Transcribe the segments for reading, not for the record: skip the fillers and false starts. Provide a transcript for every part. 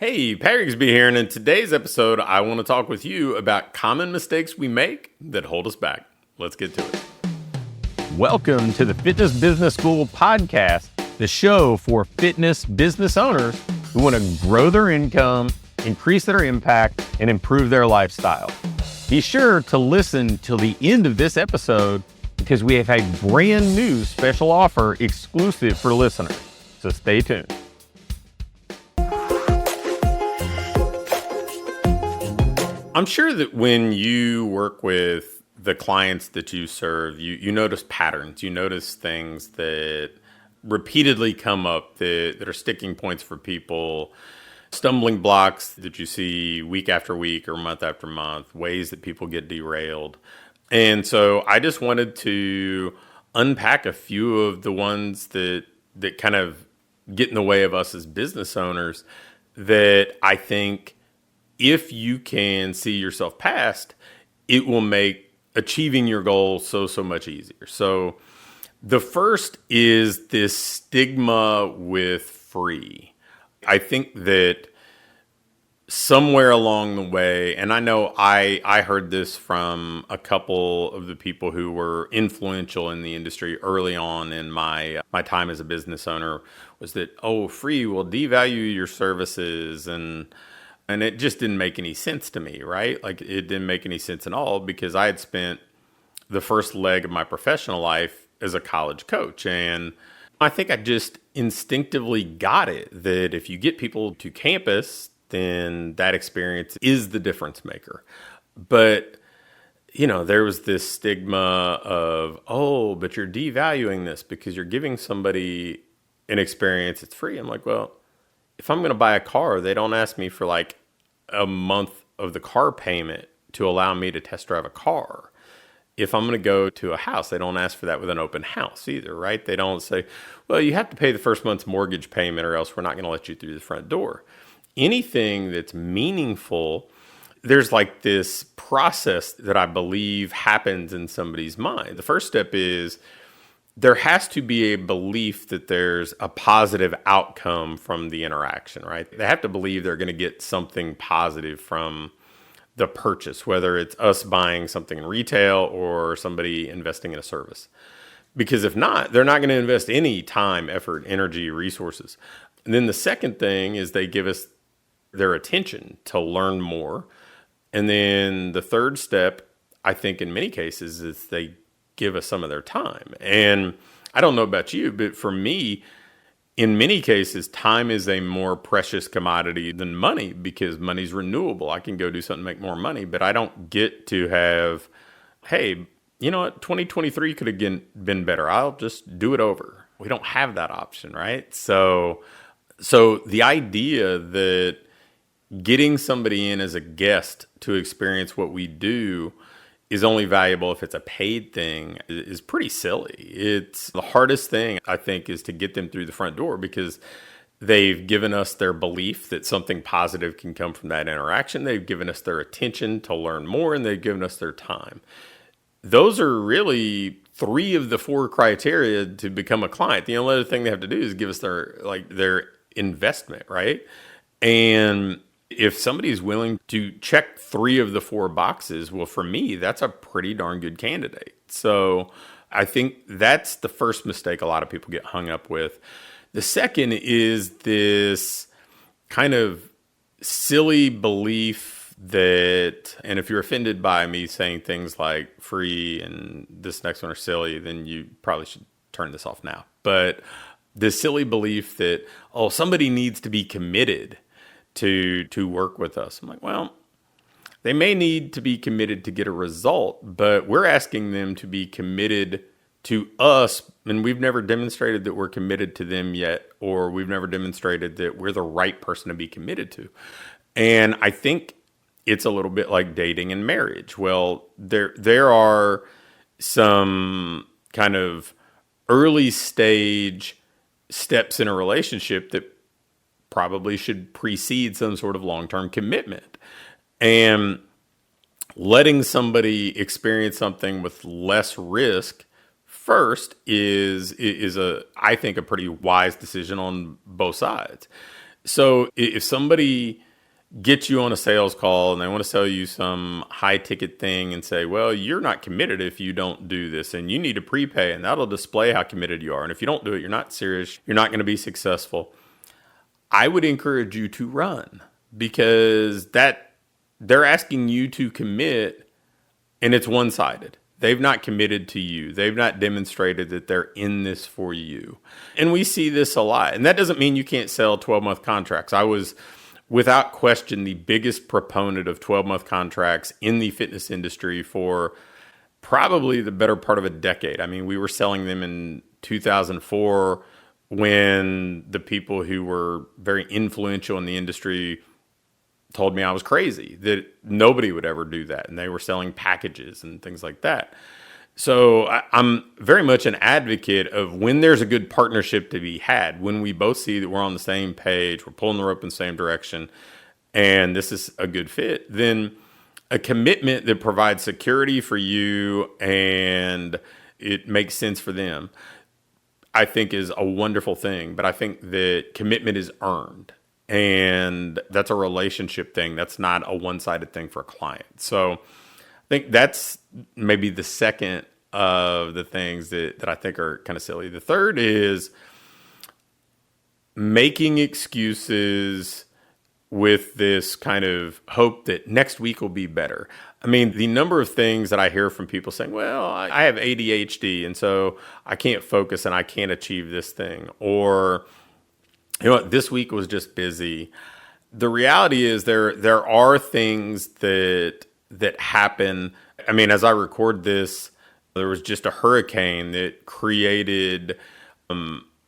Hey, Rigsby here, and in today's episode, I want to talk with you about common mistakes we make that hold us back. Let's get to it. Welcome to the Fitness Business School podcast, the show for fitness business owners who want to grow their income, increase their impact, and improve their lifestyle. Be sure to listen till the end of this episode because we have a brand new special offer exclusive for listeners. So stay tuned. I'm sure that when you work with the clients that you serve, you notice patterns. You notice things that repeatedly come up that are sticking points for people, stumbling blocks that you see week after week or month after month, ways that people get derailed. And so I just wanted to unpack a few of the ones that kind of get in the way of us as business owners that I think if you can see yourself past, it will make achieving your goal so much easier. So the first is this stigma with free. I think that somewhere along the way, and I know I heard this from a couple of the people who were influential in the industry early on in my time as a business owner, was that, free will devalue your services, and it just didn't make any sense to me, right? Like, it didn't make any sense at all because I had spent the first leg of my professional life as a college coach. And I think I just instinctively got it that if you get people to campus, then that experience is the difference maker. But, there was this stigma of, but you're devaluing this because you're giving somebody an experience that's free. I'm like, well, if I'm going to buy a car, they don't ask me for like a month of the car payment to allow me to test drive a car. If I'm going to go to a house, they don't ask for that with an open house either, right? They don't say, well, you have to pay the first month's mortgage payment or else we're not going to let you through the front door. Anything that's meaningful, there's like this process that I believe happens in somebody's mind. The first step is there has to be a belief that there's a positive outcome from the interaction, right? They have to believe they're going to get something positive from the purchase, whether it's us buying something in retail or somebody investing in a service. Because if not, they're not going to invest any time, effort, energy, resources. And then the second thing is they give us their attention to learn more. And then the third step, I think in many cases, is they give us some of their time. And I don't know about you, but for me, in many cases, time is a more precious commodity than money because money's renewable. I can go do something, make more money, but I don't get to have, hey, you know what, 2023 could have been better. I'll just do it over. We don't have that option, right? So the idea that getting somebody in as a guest to experience what we do is only valuable if it's a paid thing is pretty silly. It's the hardest thing, I think, is to get them through the front door because they've given us their belief that something positive can come from that interaction. They've given us their attention to learn more, and they've given us their time. Those are really 3 of the 4 criteria to become a client. The only other thing they have to do is give us their investment, right? And if somebody's willing to check 3 of the 4 boxes, well, for me, that's a pretty darn good candidate. So I think that's the first mistake a lot of people get hung up with. The second is this kind of silly belief that, and if you're offended by me saying things like free and this next one are silly, then you probably should turn this off now. But the silly belief that, somebody needs to be committed to work with us. I'm like, well, they may need to be committed to get a result, but we're asking them to be committed to us, and we've never demonstrated that we're committed to them yet, or we've never demonstrated that we're the right person to be committed to. And I think it's a little bit like dating and marriage. Well, there are some kind of early stage steps in a relationship that probably should precede some sort of long-term commitment. And letting somebody experience something with less risk first is I think, a pretty wise decision on both sides. So if somebody gets you on a sales call and they want to sell you some high ticket thing and say, well, you're not committed if you don't do this and you need to prepay and that'll display how committed you are. And if you don't do it, you're not serious. You're not going to be successful. I would encourage you to run because they're asking you to commit and it's one-sided. They've not committed to you. They've not demonstrated that they're in this for you. And we see this a lot. And that doesn't mean you can't sell 12-month contracts. I was, without question, the biggest proponent of 12-month contracts in the fitness industry for probably the better part of a decade. I mean, we were selling them in 2004 when the people who were very influential in the industry told me I was crazy, that nobody would ever do that. And they were selling packages and things like that. So I'm very much an advocate of when there's a good partnership to be had, when we both see that we're on the same page, we're pulling the rope in the same direction, and this is a good fit, then a commitment that provides security for you and it makes sense for them, I think is a wonderful thing. But I think that commitment is earned. And that's a relationship thing. That's not a one-sided thing for a client. So I think that's maybe the second of the things that I think are kind of silly. The third is making excuses with this kind of hope that next week will be better. I mean, the number of things that I hear from people saying, well, I have ADHD and so I can't focus and I can't achieve this thing. Or, you know what, this week was just busy. The reality is there are things that happen. I mean, as I record this, there was just a hurricane that created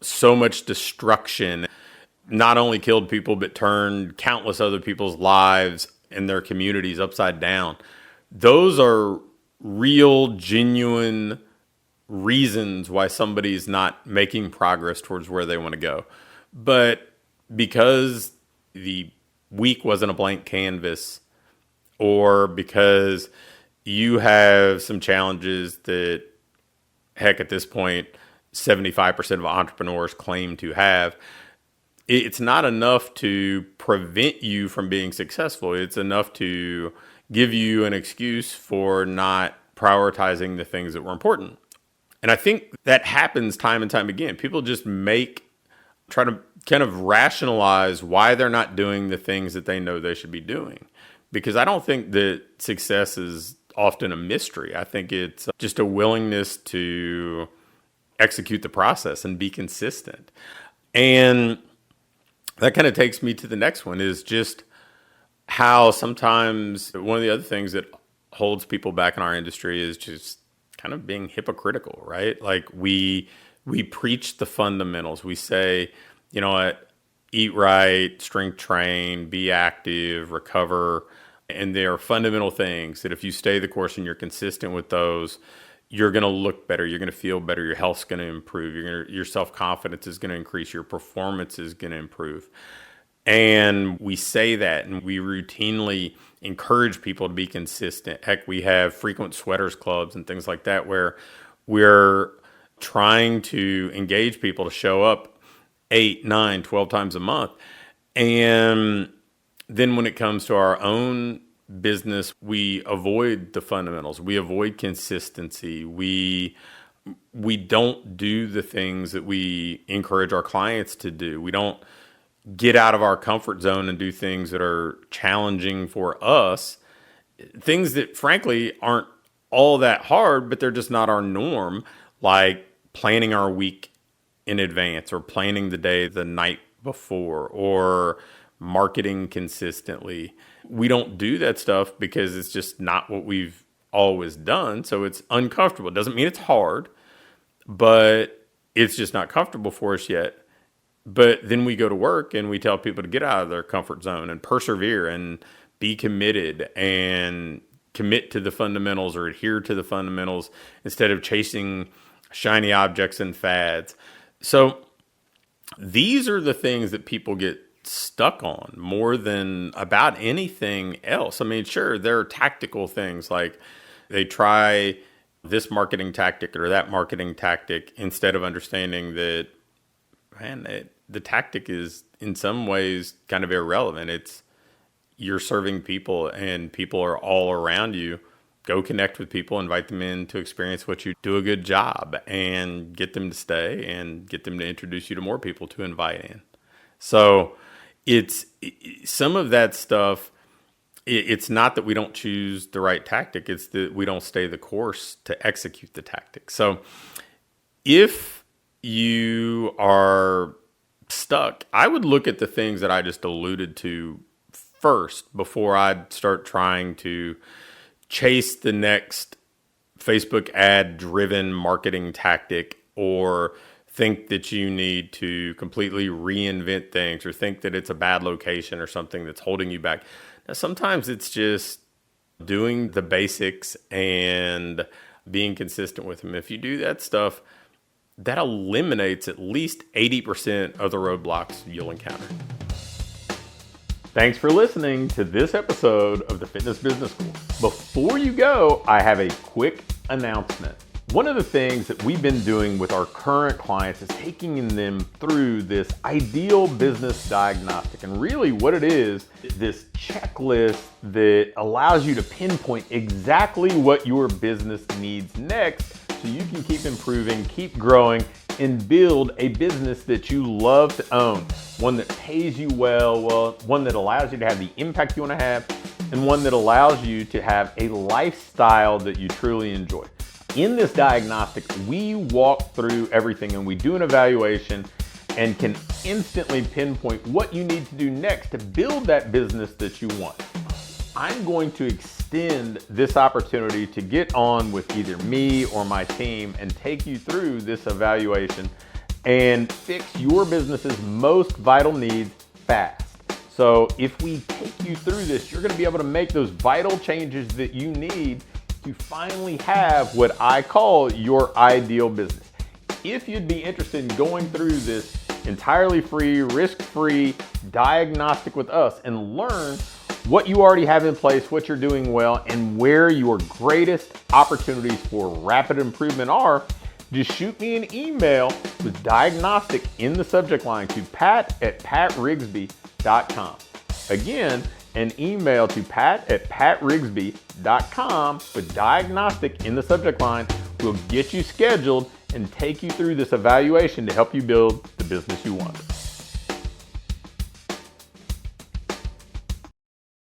so much destruction, not only killed people, but turned countless other people's lives and their communities upside down. Those are real, genuine reasons why somebody's not making progress towards where they want to go. But because the week wasn't a blank canvas, or because you have some challenges that, heck, at this point, 75% of entrepreneurs claim to have, it's not enough to prevent you from being successful. It's enough to give you an excuse for not prioritizing the things that were important. And I think that happens time and time again. People just try to kind of rationalize why they're not doing the things that they know they should be doing. Because I don't think that success is often a mystery. I think it's just a willingness to execute the process and be consistent. And that kind of takes me to the next one, is just how sometimes one of the other things that holds people back in our industry is just kind of being hypocritical, right? Like we preach the fundamentals. We say, you know what, eat right, strength train, be active, recover. And they are fundamental things that if you stay the course and you're consistent with those, you're going to look better. You're going to feel better. Your health's going to improve. Your self-confidence is going to increase. Your performance is going to improve. And we say that, and we routinely encourage people to be consistent. Heck, we have frequent sweaters clubs and things like that where we're trying to engage people to show up 8, 9, 12 times a month. And then when it comes to our own business, we avoid the fundamentals. We avoid consistency. We don't do the things that we encourage our clients to do. We don't get out of our comfort zone and do things that are challenging for us, things that frankly aren't all that hard, but they're just not our norm, like planning our week in advance or planning the day the night before or marketing consistently. We don't do that stuff because it's just not what we've always done. So it's uncomfortable. It doesn't mean it's hard, but it's just not comfortable for us yet. But then we go to work and we tell people to get out of their comfort zone and persevere and be committed and commit to the fundamentals or adhere to the fundamentals instead of chasing shiny objects and fads. So these are the things that people get stuck on more than about anything else. I mean, sure, there are tactical things like they try this marketing tactic or that marketing tactic instead of understanding that, man, the tactic is in some ways kind of irrelevant. You're serving people and people are all around you. Go connect with people, invite them in to experience what you do a good job, and get them to stay and get them to introduce you to more people to invite in. So it's some of that stuff. It's not that we don't choose the right tactic. It's that we don't stay the course to execute the tactic. So if you are stuck, I would look at the things that I just alluded to first before I'd start trying to chase the next Facebook ad driven marketing tactic, or think that you need to completely reinvent things, or think that it's a bad location or something that's holding you back. Now, sometimes it's just doing the basics and being consistent with them. If you do that stuff, that eliminates at least 80% of the roadblocks you'll encounter. Thanks for listening to this episode of the Fitness Business School. Before you go, I have a quick announcement. One of the things that we've been doing with our current clients is taking them through this ideal business diagnostic. And really what it is this checklist that allows you to pinpoint exactly what your business needs next, so you can keep improving, keep growing, and build a business that you love to own. One that pays you well, one that allows you to have the impact you want to have, and one that allows you to have a lifestyle that you truly enjoy. In this diagnostic, we walk through everything and we do an evaluation and can instantly pinpoint what you need to do next to build that business that you want. I'm going to extend this opportunity to get on with either me or my team and take you through this evaluation and fix your business's most vital needs fast. So if we take you through this, you're going to be able to make those vital changes that you need to finally have what I call your ideal business. If you'd be interested in going through this entirely free, risk-free diagnostic with us and learn what you already have in place, what you're doing well, and where your greatest opportunities for rapid improvement are, just shoot me an email with diagnostic in the subject line to pat@patrigsby.com. Again, an email to pat@patrigsby.com with diagnostic in the subject line will get you scheduled and take you through this evaluation to help you build the business you want.